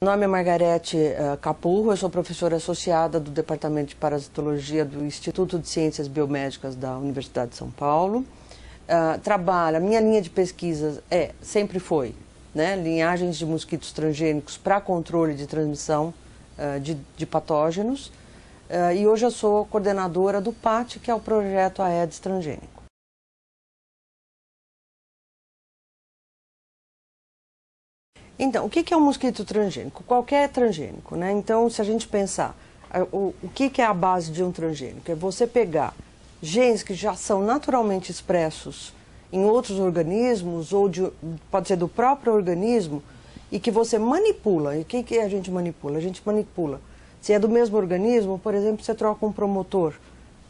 Meu nome é Margarete Capurro, eu sou professora associada do Departamento de Parasitologia do Instituto de Ciências Biomédicas da Universidade de São Paulo. A minha linha de pesquisa sempre foi, né, linhagens de mosquitos transgênicos para controle de transmissão de patógenos. E hoje eu sou coordenadora do PAT, que é o projeto Aedes transgênico. Então, o que é um mosquito transgênico? Qualquer transgênico, né? Então, se a gente pensar, o que é a base de um transgênico? É você pegar genes que já são naturalmente expressos em outros organismos, ou pode ser do próprio organismo, e que você manipula. E o que a gente manipula? A gente manipula. Se é do mesmo organismo, por exemplo, você troca um promotor.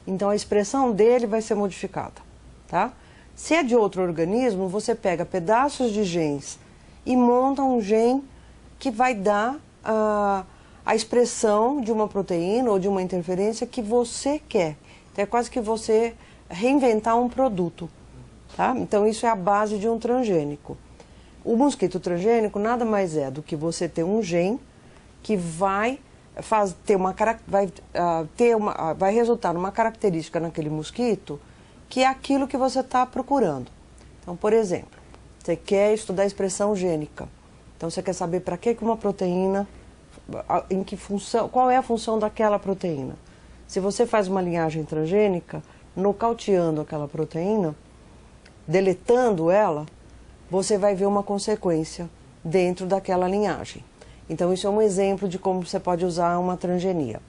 Então, a expressão dele vai ser modificada, tá? Se é de outro organismo, você pega pedaços de genes e monta um gene que vai dar a expressão de uma proteína ou de uma interferência que você quer. Então, é quase que você reinventar um produto, tá? Então, isso é a base de um transgênico. O mosquito transgênico nada mais é do que você ter um gene que vai resultar numa característica naquele mosquito que é aquilo que você está procurando. Então, por exemplo, você quer estudar a expressão gênica. Então, você quer saber para que uma proteína, qual é a função daquela proteína. Se você faz uma linhagem transgênica, nocauteando aquela proteína, deletando ela, você vai ver uma consequência dentro daquela linhagem. Então, isso é um exemplo de como você pode usar uma transgenia.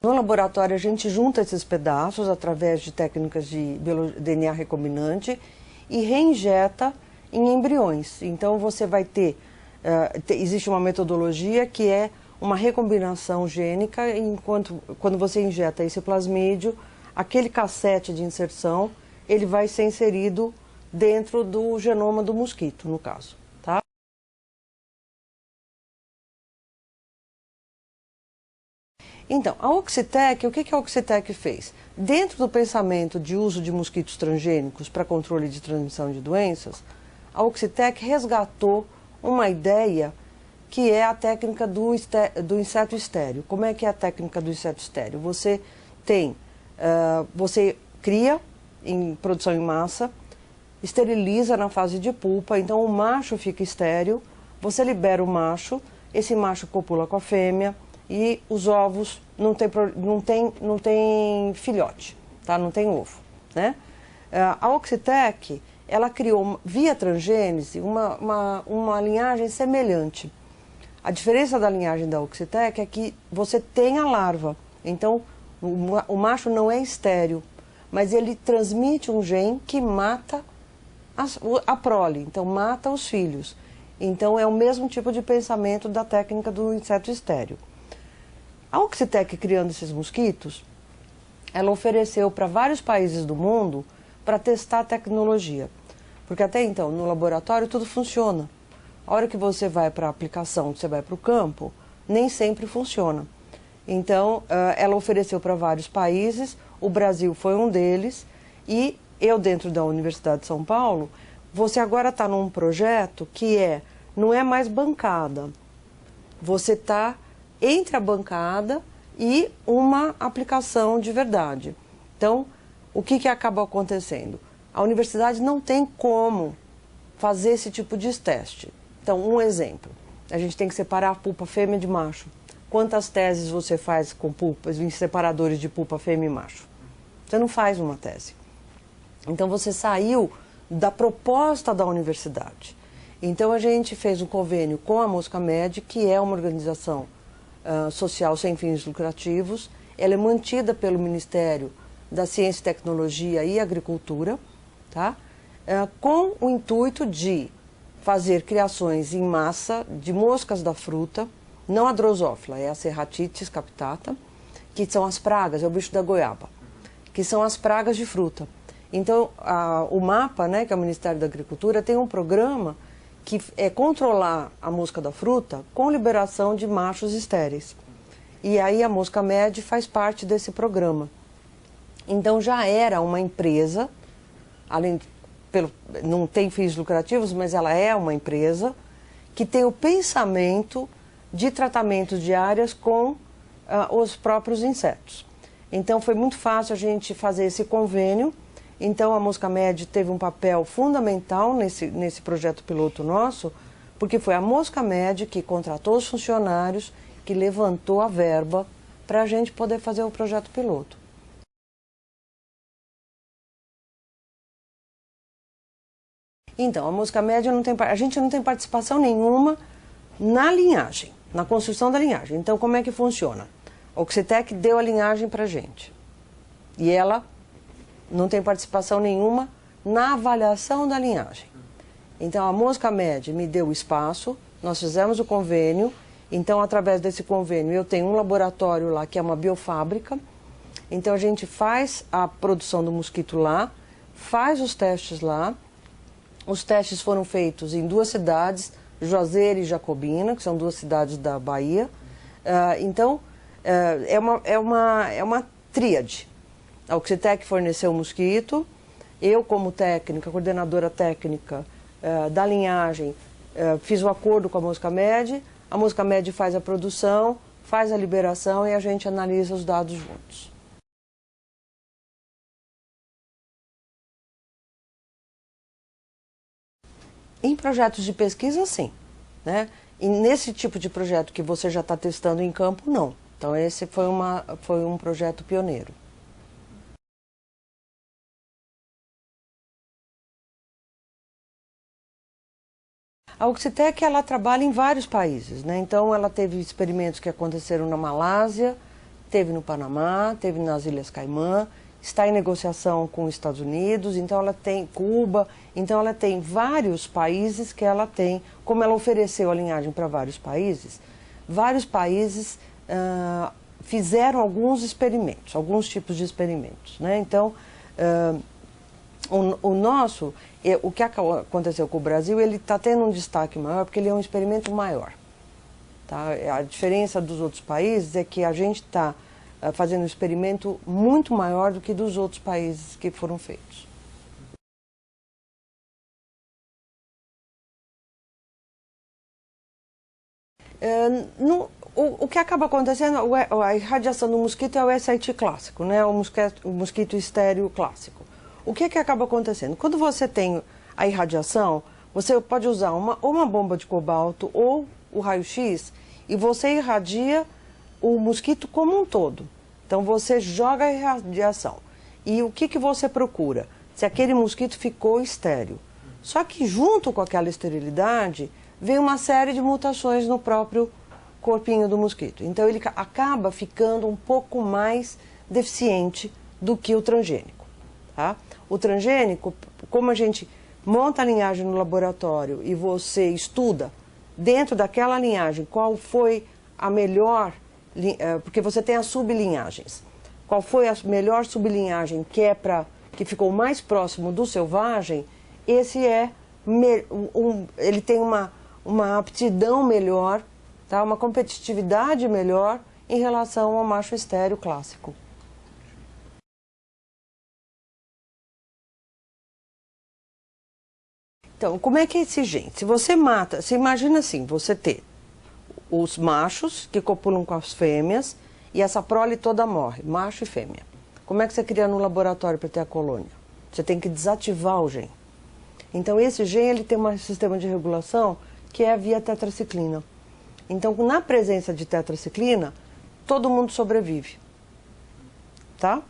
No laboratório, a gente junta esses pedaços através de técnicas de DNA recombinante e reinjeta em embriões. Então, você vai ter... existe uma metodologia que é uma recombinação gênica, quando você injeta esse plasmídio, aquele cassete de inserção, ele vai ser inserido dentro do genoma do mosquito, no caso, tá? Então, a Oxitec, o que a Oxitec fez? Dentro do pensamento de uso de mosquitos transgênicos para controle de transmissão de doenças, a Oxitec resgatou uma ideia que é a técnica do inseto estéreo. Como é que é a técnica do inseto estéreo? Você cria em produção em massa, esteriliza na fase de pupa, então o macho fica estéril, você libera o macho, esse macho copula com a fêmea, e os ovos não tem filhote, tá? Não tem ovo, né? A Oxitec, ela criou, via transgênese, uma linhagem semelhante. A diferença da linhagem da Oxitec é que você tem a larva, então o macho não é estéril, mas ele transmite um gene que mata a prole, então mata os filhos. Então é o mesmo tipo de pensamento da técnica do inseto estéreo. A Oxitec, criando esses mosquitos, ela ofereceu para vários países do mundo para testar a tecnologia. Porque até então, no laboratório, tudo funciona. A hora que você vai para a aplicação, você vai para o campo, nem sempre funciona. Então, ela ofereceu para vários países, o Brasil foi um deles, e eu, dentro da Universidade de São Paulo, você agora está num projeto que não é mais bancada. Você está entre a bancada e uma aplicação de verdade. Então, o que acaba acontecendo? A universidade não tem como fazer esse tipo de teste. Então, um exemplo, a gente tem que separar a pulpa fêmea de macho. Quantas teses você faz com pulpas, em separadores de pulpa fêmea e macho? Você não faz uma tese. Então, você saiu da proposta da universidade. Então, a gente fez um convênio com a Moscamed, que é uma organização social sem fins lucrativos. Ela é mantida pelo Ministério da Ciência e Tecnologia e Agricultura, tá? Com o intuito de fazer criações em massa de moscas da fruta, não a drosófila, é a Serratitis capitata, que são as pragas, é o bicho da goiaba, que são as pragas de fruta. Então, o MAPA, né, que é o Ministério da Agricultura, tem um programa que é controlar a mosca da fruta com liberação de machos estéreis. E aí a Moscamed faz parte desse programa. Então já era uma empresa, além não tem fins lucrativos, mas ela é uma empresa que tem o pensamento de tratamento de áreas com os próprios insetos. Então foi muito fácil a gente fazer esse convênio. Então a Moscamed teve um papel fundamental nesse projeto piloto nosso, porque foi a Moscamed que contratou os funcionários, que levantou a verba para a gente poder fazer o projeto piloto. Então, a Moscamed a gente não tem participação nenhuma na linhagem, na construção da linhagem. Então, como é que funciona? A Oxitec deu a linhagem para a gente. E ela não tem participação nenhuma na avaliação da linhagem. Então, a Moscamed me deu o espaço, nós fizemos o convênio. Então, através desse convênio, eu tenho um laboratório lá, que é uma biofábrica. Então, a gente faz a produção do mosquito lá, faz os testes lá. Os testes foram feitos em 2 cidades, Juazeiro e Jacobina, que são 2 cidades da Bahia. É uma tríade. A Oxitec forneceu o mosquito, eu como técnica, coordenadora técnica da linhagem, fiz o acordo com a Moscamed faz a produção, faz a liberação e a gente analisa os dados juntos. Em projetos de pesquisa, sim, né? E nesse tipo de projeto que você já está testando em campo, não. Então esse foi um projeto pioneiro. A Oxitec, ela trabalha em vários países, né? Então ela teve experimentos que aconteceram na Malásia, teve no Panamá, teve nas Ilhas Caimã, está em negociação com os Estados Unidos, então ela tem Cuba, então ela tem vários países que ela tem, como ela ofereceu a linhagem para vários países fizeram alguns experimentos, alguns tipos de experimentos, né? Então, o que aconteceu com o Brasil, ele está tendo um destaque maior porque ele é um experimento maior. Tá? A diferença dos outros países é que a gente está fazendo um experimento muito maior do que dos outros países que foram feitos. O que acaba acontecendo, a irradiação do mosquito é o SIT clássico, né? O mosquito estéreo clássico. O que acaba acontecendo? Quando você tem a irradiação, você pode usar uma bomba de cobalto ou o raio-x e você irradia o mosquito como um todo. Então você joga a irradiação. E o que você procura? Se aquele mosquito ficou estéril. Só que junto com aquela esterilidade, vem uma série de mutações no próprio corpinho do mosquito. Então ele acaba ficando um pouco mais deficiente do que o transgênico. Tá? O transgênico, como a gente monta a linhagem no laboratório e você estuda dentro daquela linhagem qual foi a melhor, porque você tem as sublinhagens, qual foi a melhor sublinhagem que ficou mais próximo do selvagem, esse ele tem uma aptidão melhor, tá? Uma competitividade melhor em relação ao macho estéreo clássico. Então, como é que é esse gene? Se você mata, você imagina assim, você ter os machos que copulam com as fêmeas e essa prole toda morre, macho e fêmea. Como é que você cria no laboratório para ter a colônia? Você tem que desativar o gene. Então, esse gene ele tem um sistema de regulação que é via tetraciclina. Então, na presença de tetraciclina, todo mundo sobrevive. Tá?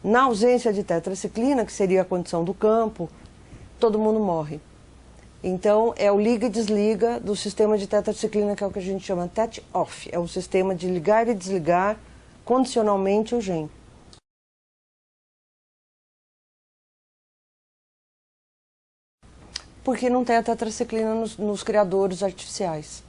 Na ausência de tetraciclina, que seria a condição do campo, todo mundo morre. Então, é o liga e desliga do sistema de tetraciclina, que é o que a gente chama TET-OFF. É o sistema de ligar e desligar condicionalmente o gene. Porque não tem a tetraciclina nos criadores artificiais.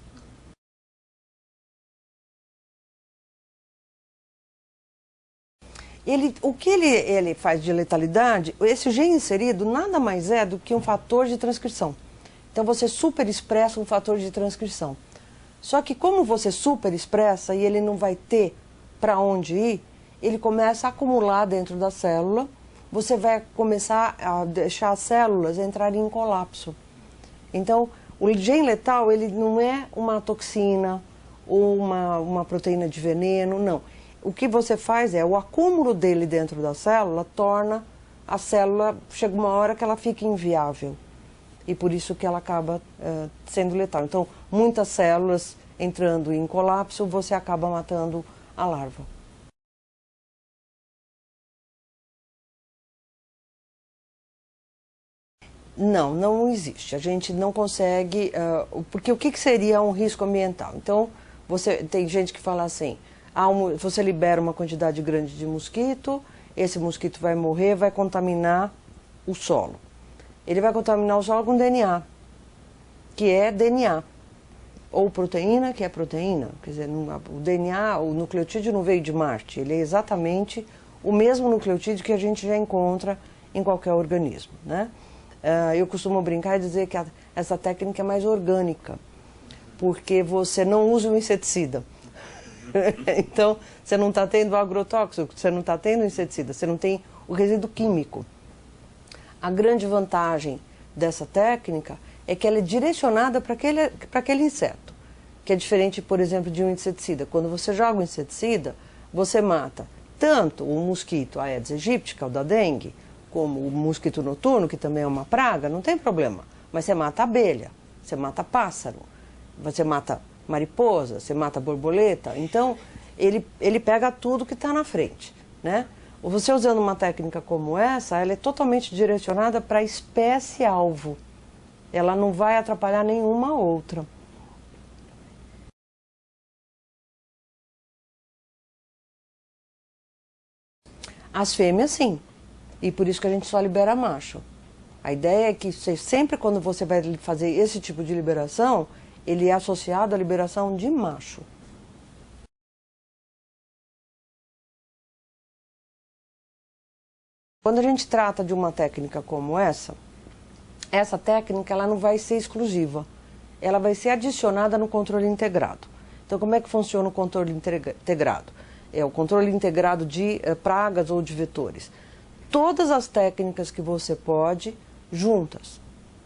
O que ele faz de letalidade, esse gene inserido nada mais é do que um fator de transcrição. Então você superexpressa um fator de transcrição. Só que como você superexpressa e ele não vai ter para onde ir, ele começa a acumular dentro da célula você vai começar a deixar as células entrarem em colapso. Então, o gene letal, ele não é uma toxina ou uma proteína de veneno, não. O que você faz é, o acúmulo dele dentro da célula torna a célula, chega uma hora que ela fica inviável. E por isso que ela acaba sendo letal. Então, muitas células entrando em colapso, você acaba matando a larva. Não, não existe. A gente não consegue, porque o que seria um risco ambiental? Então, tem gente que fala assim, você libera uma quantidade grande de mosquito, esse mosquito vai morrer, vai contaminar o solo. Ele vai contaminar o solo com DNA, que é DNA. Ou proteína, que é proteína. Quer dizer, o DNA, o nucleotídeo não veio de Marte, ele é exatamente o mesmo nucleotídeo que a gente já encontra em qualquer organismo, né? Eu costumo brincar e dizer que essa técnica é mais orgânica, porque você não usa o inseticida. Então, você não está tendo agrotóxico, você não está tendo inseticida, você não tem o resíduo químico. A grande vantagem dessa técnica é que ela é direcionada para aquele inseto, que é diferente, por exemplo, de um inseticida. Quando você joga um inseticida, você mata tanto o mosquito Aedes aegypti, que é o da dengue, como o mosquito noturno, que também é uma praga, não tem problema. Mas você mata abelha, você mata pássaro, você mata mariposa, você mata borboleta. Então, ele pega tudo que está na frente, né? Você usando uma técnica como essa, ela é totalmente direcionada para a espécie-alvo. Ela não vai atrapalhar nenhuma outra. As fêmeas, sim. E por isso que a gente só libera macho. A ideia é que sempre quando você vai fazer esse tipo de liberação, ele é associado à liberação de macho. Quando a gente trata de uma técnica como essa técnica ela não vai ser exclusiva. Ela vai ser adicionada no controle integrado. Então, como é que funciona o controle integrado? É o controle integrado de pragas ou de vetores. Todas as técnicas que você pode, juntas,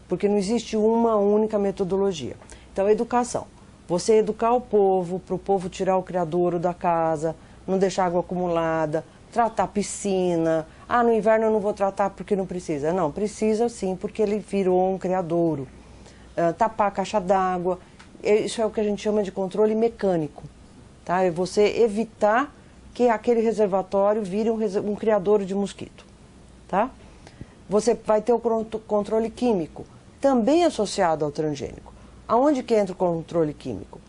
porque não existe uma única metodologia. Então, educação. Você educar o povo, para o povo tirar o criadouro da casa, não deixar água acumulada, tratar piscina. Ah, no inverno eu não vou tratar porque não precisa. Não, precisa sim, porque ele virou um criadouro. Tapar a caixa d'água, isso é o que a gente chama de controle mecânico. Tá? É você evitar que aquele reservatório vire um criadouro de mosquito. Tá? Você vai ter o controle químico, também associado ao transgênico. Aonde que entra o controle químico?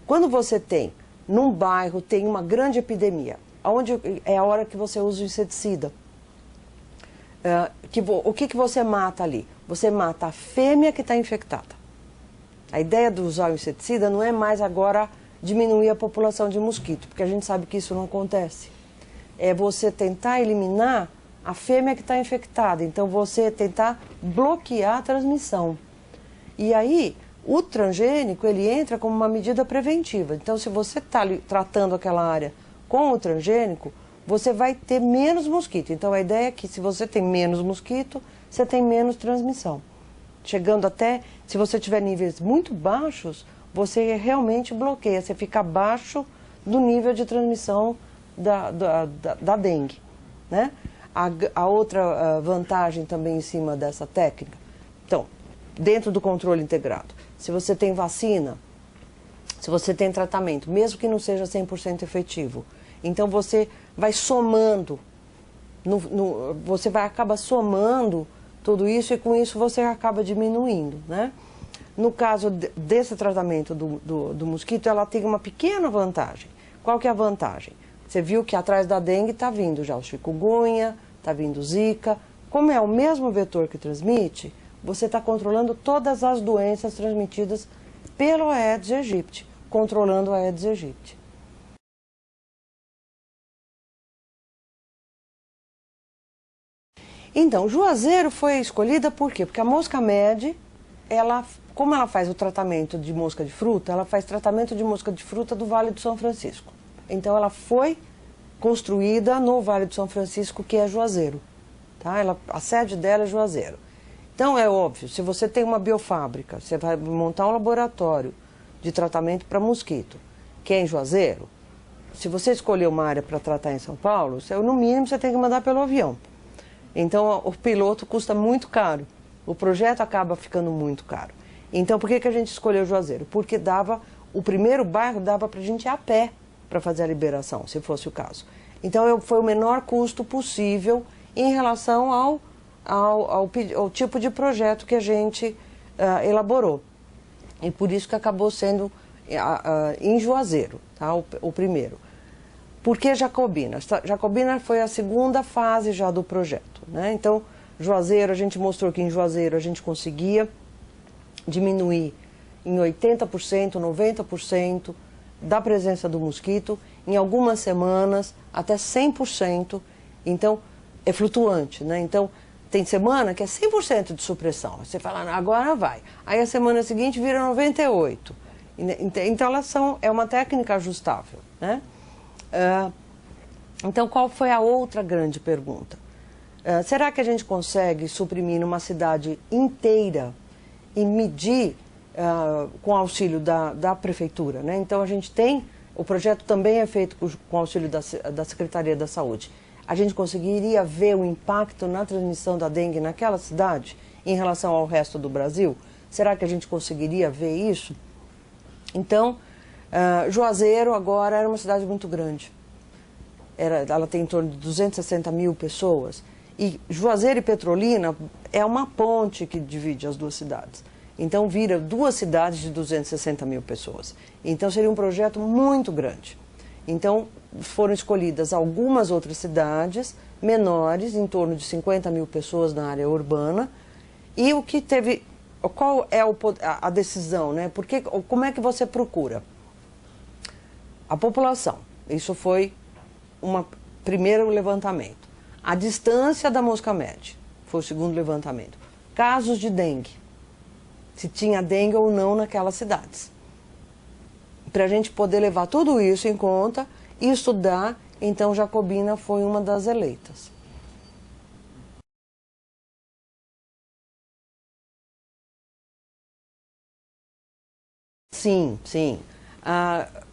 Quando você tem, num bairro, tem uma grande epidemia, aonde é a hora que você usa o inseticida. O que você mata ali? Você mata a fêmea que está infectada. A ideia de usar o inseticida não é mais agora diminuir a população de mosquito, porque a gente sabe que isso não acontece. É você tentar eliminar a fêmea que está infectada, então você tentar bloquear a transmissão. E aí, o transgênico, ele entra como uma medida preventiva. Então, se você está tratando aquela área com o transgênico, você vai ter menos mosquito. Então, a ideia é que se você tem menos mosquito, você tem menos transmissão. Chegando até, se você tiver níveis muito baixos, você realmente bloqueia, você fica abaixo do nível de transmissão da dengue, né? A outra vantagem também em cima dessa técnica, então, dentro do controle integrado, se você tem vacina, se você tem tratamento, mesmo que não seja 100% efetivo, então você vai somando, você acaba somando tudo isso e com isso você acaba diminuindo, né? No caso desse tratamento do mosquito, ela tem uma pequena vantagem. Qual que é a vantagem? Você viu que atrás da dengue está vindo já o chikungunya, está vindo zika. Como é o mesmo vetor que transmite, você está controlando todas as doenças transmitidas pelo Aedes aegypti, controlando o Aedes aegypti. Então, Juazeiro foi escolhida por quê? Porque a mosca média, como ela faz o tratamento de mosca de fruta, ela faz tratamento de mosca de fruta do Vale do São Francisco. Então, ela foi construída no Vale do São Francisco, que é Juazeiro. tá? A sede dela é Juazeiro. Então é óbvio, se você tem uma biofábrica, você vai montar um laboratório de tratamento para mosquito, que é em Juazeiro, se você escolher uma área para tratar em São Paulo, no mínimo você tem que mandar pelo avião. Então o piloto custa muito caro, o projeto acaba ficando muito caro. Então por que a gente escolheu Juazeiro? Porque o primeiro bairro dava para a gente ir a pé para fazer a liberação, se fosse o caso. Então foi o menor custo possível em relação ao tipo de projeto que a gente elaborou. E por isso que acabou sendo em Juazeiro, tá? o primeiro. Por que Jacobina? Jacobina foi a segunda fase já do projeto, né? Então, Juazeiro, a gente mostrou que em Juazeiro a gente conseguia diminuir em 80%, 90% da presença do mosquito, em algumas semanas até 100%. Então, é flutuante, né? Então, tem semana que é 100% de supressão. Você fala, agora vai. Aí a semana seguinte vira 98%. Então, é uma técnica ajustável, né? Então, qual foi a outra grande pergunta? Será que a gente consegue suprimir numa cidade inteira e medir com auxílio da prefeitura, né? Então, o projeto também é feito com auxílio da Secretaria da Saúde. A gente conseguiria ver o impacto na transmissão da dengue naquela cidade em relação ao resto do Brasil? Será que a gente conseguiria ver isso? Então, Juazeiro agora era uma cidade muito grande. Ela tem em torno de 260 mil pessoas. E Juazeiro e Petrolina é uma ponte que divide as duas cidades. Então, vira duas cidades de 260 mil pessoas. Então, seria um projeto muito grande. Então, foram escolhidas algumas outras cidades menores, em torno de 50 mil pessoas na área urbana. E qual é a decisão, né? Como é que você procura? A população. Isso foi um primeiro levantamento. A distância da mosca média foi o segundo levantamento. Casos de dengue. Se tinha dengue ou não naquelas cidades. Para a gente poder levar tudo isso em conta e estudar, então Jacobina foi uma das eleitas. Sim, sim.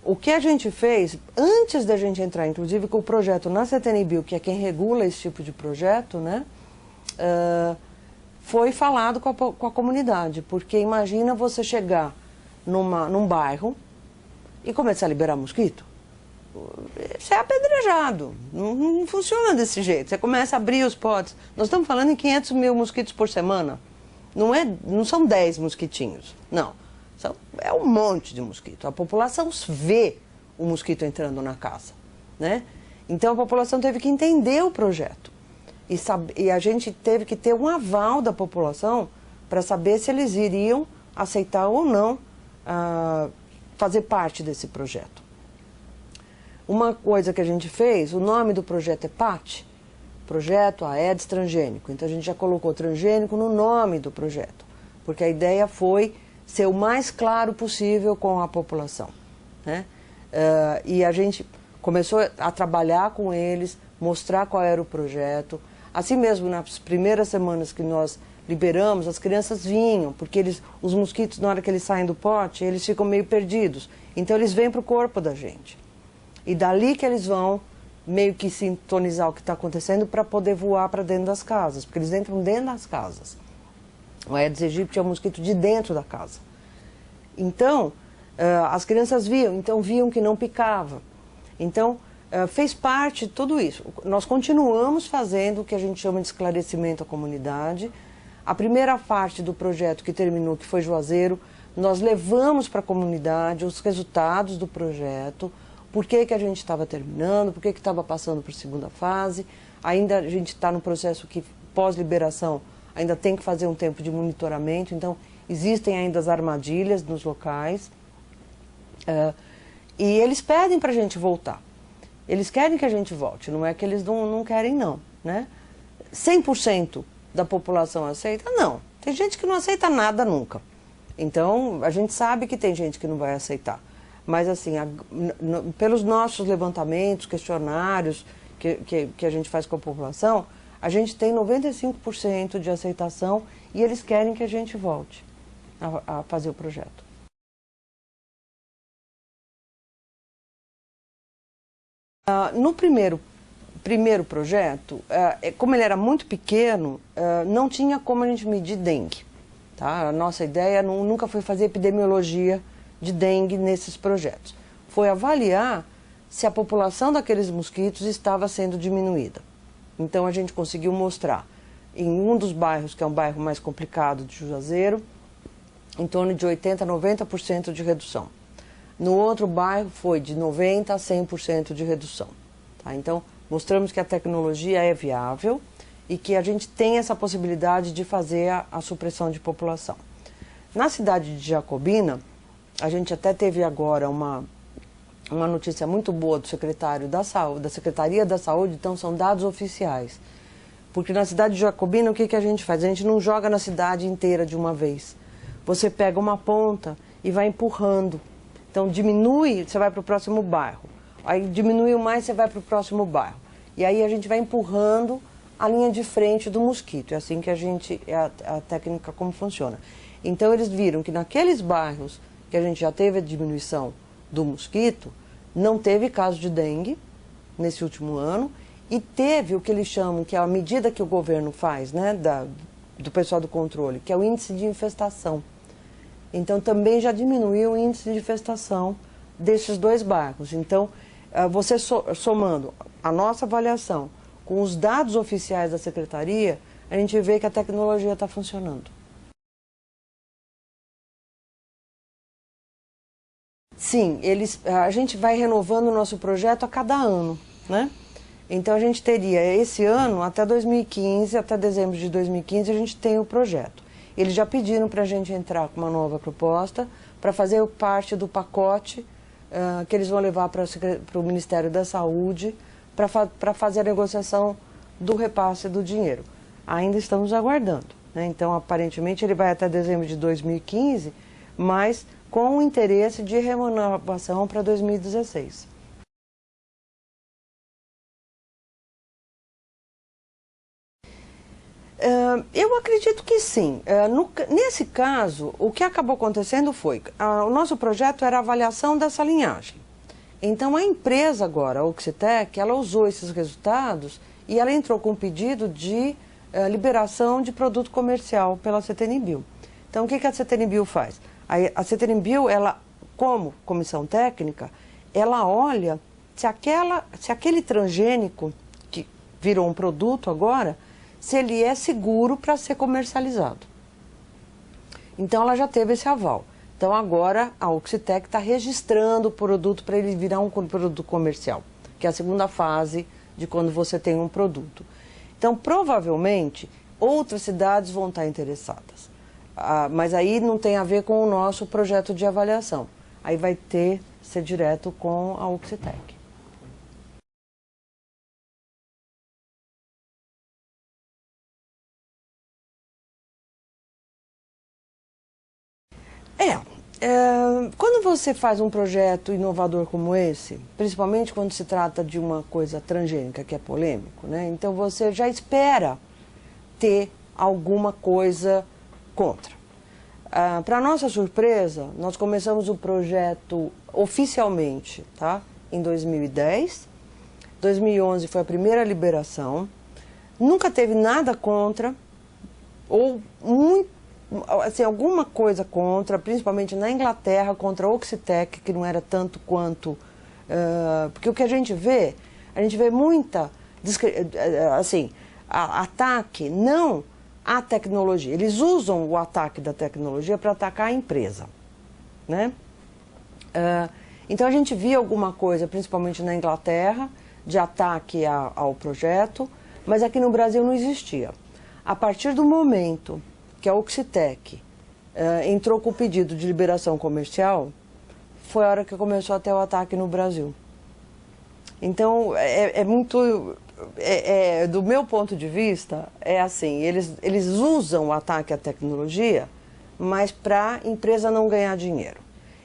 O que a gente fez, antes da gente entrar, inclusive, com o projeto na CETENIBio, que é quem regula esse tipo de projeto, né? Foi falado com a comunidade, porque imagina você chegar num bairro e começar a liberar mosquito. Você é apedrejado, não funciona desse jeito. Você começa a abrir os potes. Nós estamos falando em 500 mil mosquitos por semana. Não são 10 mosquitinhos, não. É um monte de mosquito. A população vê o mosquito entrando na casa, né? Então a população teve que entender o projeto. E a gente teve que ter um aval da população para saber se eles iriam aceitar ou não fazer parte desse projeto. Uma coisa que a gente fez, o nome do projeto é PAT, Projeto Aedes Transgênico. Então a gente já colocou transgênico no nome do projeto, porque a ideia foi ser o mais claro possível com a população, né? E a gente começou a trabalhar com eles, mostrar qual era o projeto. Assim mesmo, nas primeiras semanas que nós liberamos, as crianças vinham, porque os mosquitos, na hora que eles saem do pote, eles ficam meio perdidos. Então eles vêm para o corpo da gente. E dali que eles vão meio que sintonizar o que está acontecendo para poder voar para dentro das casas, porque eles entram dentro das casas. O Aedes aegypti é um mosquito de dentro da casa. Então, as crianças viam que não picava. Então, fez parte de tudo isso. Nós continuamos fazendo o que a gente chama de esclarecimento à comunidade. A primeira parte do projeto que terminou, que foi Juazeiro, nós levamos para a comunidade os resultados do projeto, por que a gente estava terminando, por que estava passando para a segunda fase. Ainda a gente está no processo que, pós-liberação, ainda tem que fazer um tempo de monitoramento, então existem ainda as armadilhas nos locais. E eles pedem para a gente voltar. Eles querem que a gente volte, não é que eles não querem não, né? 100% da população aceita? Não. Tem gente que não aceita nada nunca. Então, a gente sabe que tem gente que não vai aceitar. Mas, assim, pelos nossos levantamentos, questionários que a gente faz com a população, a gente tem 95% de aceitação e eles querem que a gente volte a fazer o projeto. No primeiro projeto, como ele era muito pequeno, não tinha como a gente medir dengue. Tá? A nossa ideia nunca foi fazer epidemiologia de dengue nesses projetos. Foi avaliar se a população daqueles mosquitos estava sendo diminuída. Então a gente conseguiu mostrar em um dos bairros, que é um bairro mais complicado de Juazeiro, em torno de 80% a 90% de redução. No outro bairro foi de 90% a 100% de redução. Tá? Então, mostramos que a tecnologia é viável e que a gente tem essa possibilidade de fazer a supressão de população. Na cidade de Jacobina, a gente até teve agora uma notícia muito boa do secretário da Saúde, da Secretaria da Saúde, então são dados oficiais. Porque na cidade de Jacobina, o que a gente faz? A gente não joga na cidade inteira de uma vez. Você pega uma ponta e vai empurrando. Então diminui, você vai para o próximo bairro. Aí diminuiu mais, você vai para o próximo bairro. E aí a gente vai empurrando a linha de frente do mosquito. É assim que a técnica como funciona. Então eles viram que naqueles bairros que a gente já teve a diminuição do mosquito, não teve caso de dengue nesse último ano e teve o que eles chamam, que é a medida que o governo faz, né, do pessoal do controle, que é o índice de infestação. Então também já diminuiu o índice de infestação desses dois bairros. Então, você somando a nossa avaliação com os dados oficiais da Secretaria, a gente vê que a tecnologia está funcionando. Sim, a gente vai renovando o nosso projeto a cada ano, né? Então a gente teria esse ano, até 2015, até dezembro de 2015, a gente tem o projeto. Eles já pediram para a gente entrar com uma nova proposta para fazer parte do pacote que eles vão levar para o Ministério da Saúde para fazer a negociação do repasse do dinheiro. Ainda estamos aguardando, né? Então, aparentemente, ele vai até dezembro de 2015, mas com o interesse de renovação para 2016. Eu acredito que sim. Nesse caso, o que acabou acontecendo foi o nosso projeto era a avaliação dessa linhagem. Então, a empresa agora, a Oxitec, ela usou esses resultados e ela entrou com um pedido de liberação de produto comercial pela CTNBio. Então, o que a CTNBio faz? A CTNBio, ela, como comissão técnica, ela olha se aquele transgênico, que virou um produto agora, se ele é seguro para ser comercializado. Então, ela já teve esse aval. Então, agora, a Oxitec está registrando o produto para ele virar um produto comercial, que é a segunda fase de quando você tem um produto. Então, provavelmente, outras cidades vão estar interessadas. Mas aí não tem a ver com o nosso projeto de avaliação. Aí vai ser direto com a Oxitec. Quando você faz um projeto inovador como esse, principalmente quando se trata de uma coisa transgênica, que é polêmico, né? Então você já espera ter alguma coisa contra. Para nossa surpresa, nós começamos o projeto oficialmente, tá? Em 2010. 2011 foi a primeira liberação. Nunca teve nada contra, ou assim, alguma coisa contra, principalmente na Inglaterra, contra a Oxitec, que não era tanto quanto... porque o que a gente vê muita, assim, ataque não à tecnologia. Eles usam o ataque da tecnologia para atacar a empresa, né? Então a gente via alguma coisa, principalmente na Inglaterra, de ataque ao projeto, mas aqui no Brasil não existia. A partir do momento que a Oxitec entrou com o pedido de liberação comercial, foi a hora que começou a ter o ataque no Brasil. Então, do meu ponto de vista, é assim, eles usam o ataque à tecnologia, mas para a empresa não ganhar dinheiro.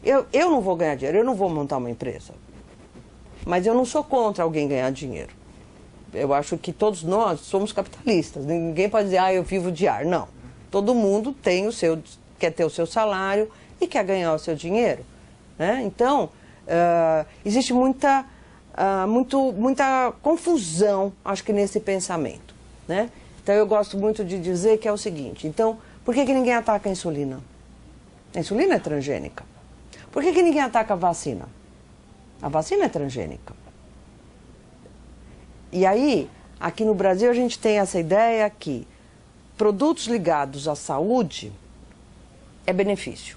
Eu não vou ganhar dinheiro, eu não vou montar uma empresa. Mas eu não sou contra alguém ganhar dinheiro. Eu acho que todos nós somos capitalistas. Ninguém pode dizer, eu vivo de ar. Não. Todo mundo tem quer ter o seu salário e quer ganhar o seu dinheiro. Né? Então, existe muita confusão, acho que nesse pensamento. Né? Então, eu gosto muito de dizer que é o seguinte. Então, por que ninguém ataca a insulina? A insulina é transgênica. Por que ninguém ataca a vacina? A vacina é transgênica. E aí, aqui no Brasil, a gente tem essa ideia que produtos ligados à saúde é benefício.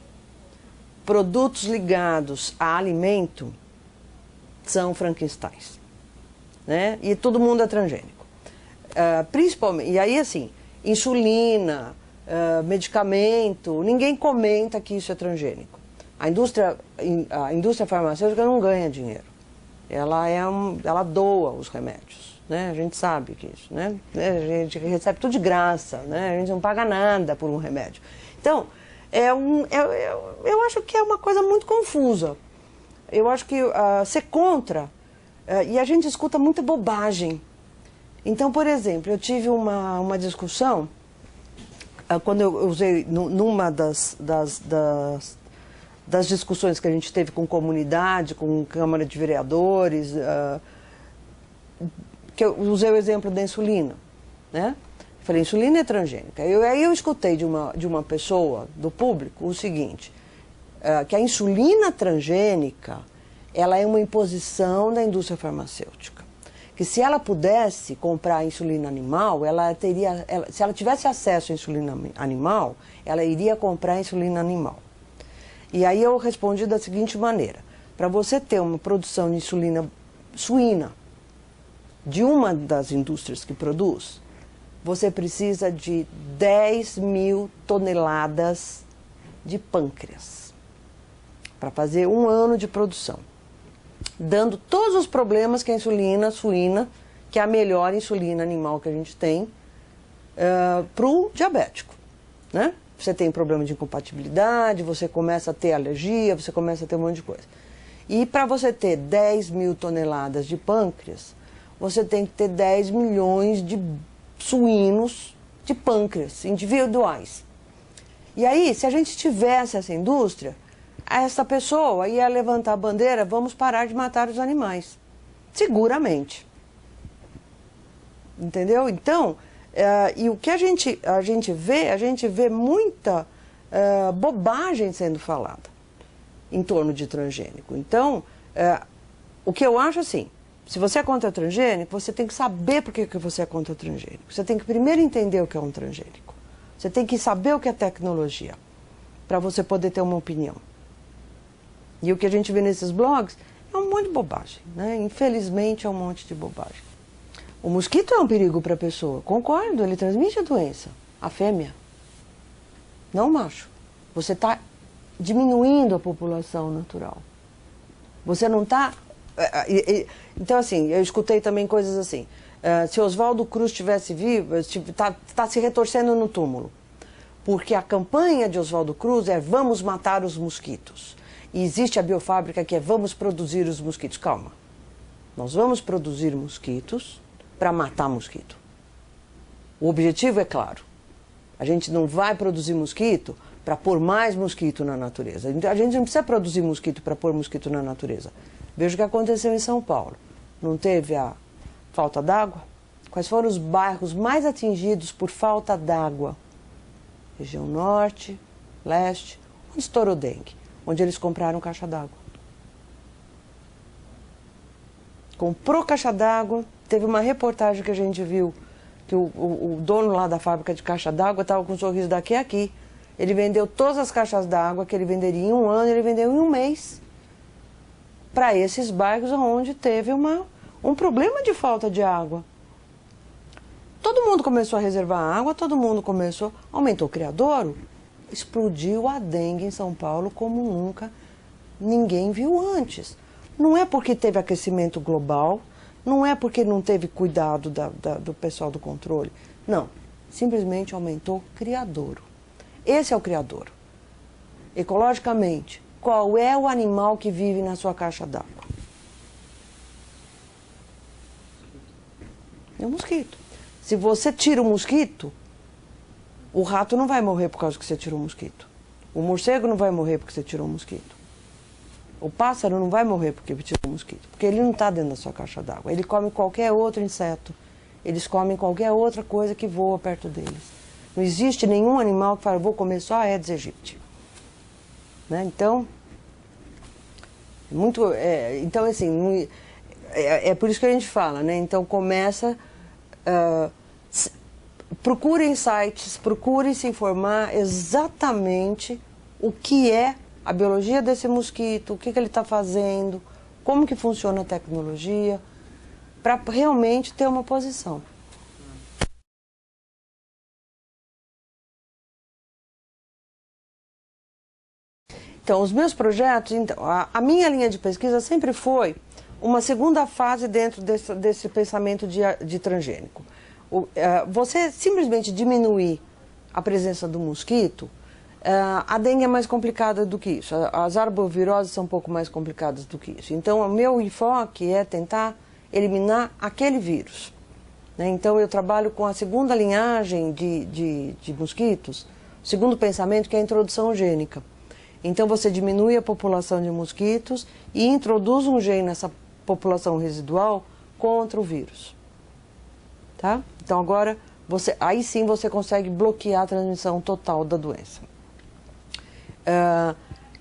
Produtos ligados a alimento são Frankensteins. Né? E todo mundo é transgênico. Principalmente, e aí, assim, insulina, medicamento, ninguém comenta que isso é transgênico. A indústria farmacêutica não ganha dinheiro. Ela doa os remédios, né? A gente sabe que isso, né? A gente recebe tudo de graça, né? A gente não paga nada por um remédio. Então, eu acho que é uma coisa muito confusa. Eu acho que ser contra, e a gente escuta muita bobagem. Então, por exemplo, eu tive uma discussão, quando eu usei, numa das discussões que a gente teve com comunidade, com Câmara de Vereadores, que eu usei o exemplo da insulina, né? Falei, insulina é transgênica. Aí eu escutei de uma pessoa do público o seguinte, que a insulina transgênica, ela é uma imposição da indústria farmacêutica. Que se ela pudesse comprar insulina animal, se ela tivesse acesso à insulina animal, ela iria comprar insulina animal. E aí eu respondi da seguinte maneira, para você ter uma produção de insulina suína de uma das indústrias que produz, você precisa de 10 mil toneladas de pâncreas para fazer 1 ano de produção, dando todos os problemas que a insulina suína, que é a melhor insulina animal que a gente tem, para o diabético, né? Você tem problema de incompatibilidade, você começa a ter alergia, você começa a ter um monte de coisa. E para você ter 10 mil toneladas de pâncreas, você tem que ter 10 milhões de suínos de pâncreas individuais. E aí, se a gente tivesse essa indústria, essa pessoa ia levantar a bandeira, vamos parar de matar os animais. Seguramente. Entendeu? Então, e o que a gente vê muita bobagem sendo falada em torno de transgênico. Então, o que eu acho assim, se você é contra transgênico, você tem que saber por que você é contra transgênico. Você tem que primeiro entender o que é um transgênico. Você tem que saber o que é tecnologia, para você poder ter uma opinião. E o que a gente vê nesses blogs é um monte de bobagem, né? Infelizmente é um monte de bobagem. O mosquito é um perigo para a pessoa, concordo, ele transmite a doença, a fêmea, não o macho. Você está diminuindo a população natural. Você não está... Então, assim, eu escutei também coisas assim, se Oswaldo Cruz estivesse vivo, está se retorcendo no túmulo, porque a campanha de Oswaldo Cruz é vamos matar os mosquitos. E existe a biofábrica que é vamos produzir os mosquitos. Calma, nós vamos produzir mosquitos para matar mosquito. O objetivo é claro. A gente não vai produzir mosquito para pôr mais mosquito na natureza. A gente não precisa produzir mosquito para pôr mosquito na natureza. Veja o que aconteceu em São Paulo. Não teve a falta d'água? Quais foram os bairros mais atingidos por falta d'água? Região norte, leste, onde estourou dengue, onde eles compraram caixa d'água. Comprou caixa d'água. Teve uma reportagem que a gente viu que o dono lá da fábrica de caixa d'água estava com um sorriso daqui a aqui. Ele vendeu todas as caixas d'água que ele venderia em 1 ano, ele vendeu em 1 mês. Para esses bairros onde teve um problema de falta de água. Todo mundo começou a reservar água, todo mundo começou... Aumentou o criadouro, explodiu a dengue em São Paulo como nunca ninguém viu antes. Não é porque teve aquecimento global, não é porque não teve cuidado do pessoal do controle. Não, simplesmente aumentou o criadouro. Esse é o criadouro. Ecologicamente, qual é o animal que vive na sua caixa d'água? Tem um mosquito. Se você tira o mosquito, o rato não vai morrer por causa que você tirou o mosquito. O morcego não vai morrer porque você tirou o mosquito. O pássaro não vai morrer porque tirou o mosquito. Porque ele não está dentro da sua caixa d'água. Ele come qualquer outro inseto. Eles comem qualquer outra coisa que voa perto deles. Não existe nenhum animal que fala, vou comer só Aedes aegypti. Né? Então, então, assim, é por isso que a gente fala, né? Então, começa... procurem sites, procurem se informar exatamente o que é a biologia desse mosquito, o que ele está fazendo, como que funciona a tecnologia, para realmente ter uma posição. Então, os meus projetos, então, a minha linha de pesquisa sempre foi uma segunda fase dentro desse pensamento de transgênico. Você simplesmente diminuir a presença do mosquito, a dengue é mais complicada do que isso, as arboviroses são um pouco mais complicadas do que isso. Então, o meu enfoque é tentar eliminar aquele vírus. Né? Então, eu trabalho com a segunda linhagem de mosquitos, o segundo pensamento, que é a introdução gênica. Então, você diminui a população de mosquitos e introduz um gene nessa população residual contra o vírus. Tá? Então, agora, aí sim você consegue bloquear a transmissão total da doença.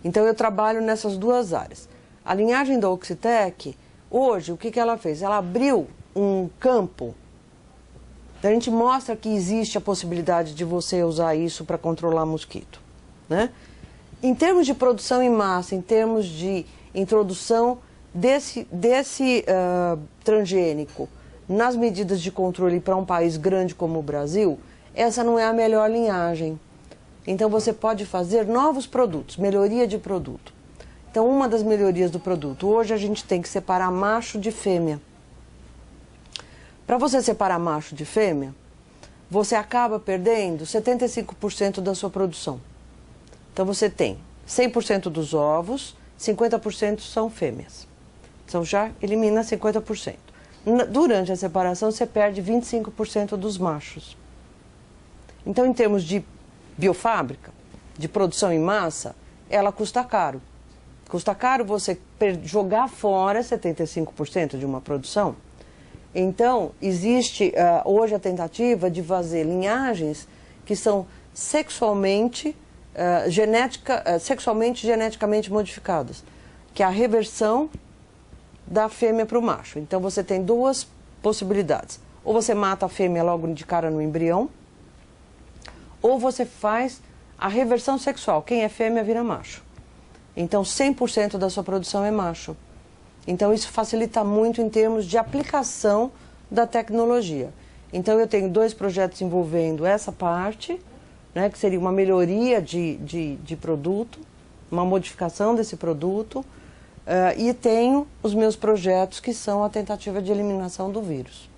Então, eu trabalho nessas duas áreas. A linhagem da Oxitec, hoje, o que ela fez? Ela abriu um campo. A gente mostra que existe a possibilidade de você usar isso para controlar mosquito. Né? Em termos de produção em massa, em termos de introdução desse transgênico nas medidas de controle para um país grande como o Brasil, essa não é a melhor linhagem. Então, você pode fazer novos produtos, melhoria de produto. Então, uma das melhorias do produto, hoje a gente tem que separar macho de fêmea. Para você separar macho de fêmea, você acaba perdendo 75% da sua produção. Então, você tem 100% dos ovos, 50% são fêmeas. Então, já elimina 50%. Durante a separação, você perde 25% dos machos. Então, em termos de biofábrica, de produção em massa, ela custa caro. Custa caro você jogar fora 75% de uma produção. Então, existe hoje a tentativa de fazer linhagens que são sexualmente geneticamente modificadas, que é a reversão da fêmea para o macho. Então, você tem duas possibilidades. Ou você mata a fêmea logo de cara no embrião, ou você faz a reversão sexual. Quem é fêmea vira macho. Então, 100% da sua produção é macho. Então, isso facilita muito em termos de aplicação da tecnologia. Então, eu tenho 2 projetos envolvendo essa parte, né, que seria uma melhoria de produto, uma modificação desse produto, e tenho os meus projetos que são a tentativa de eliminação do vírus.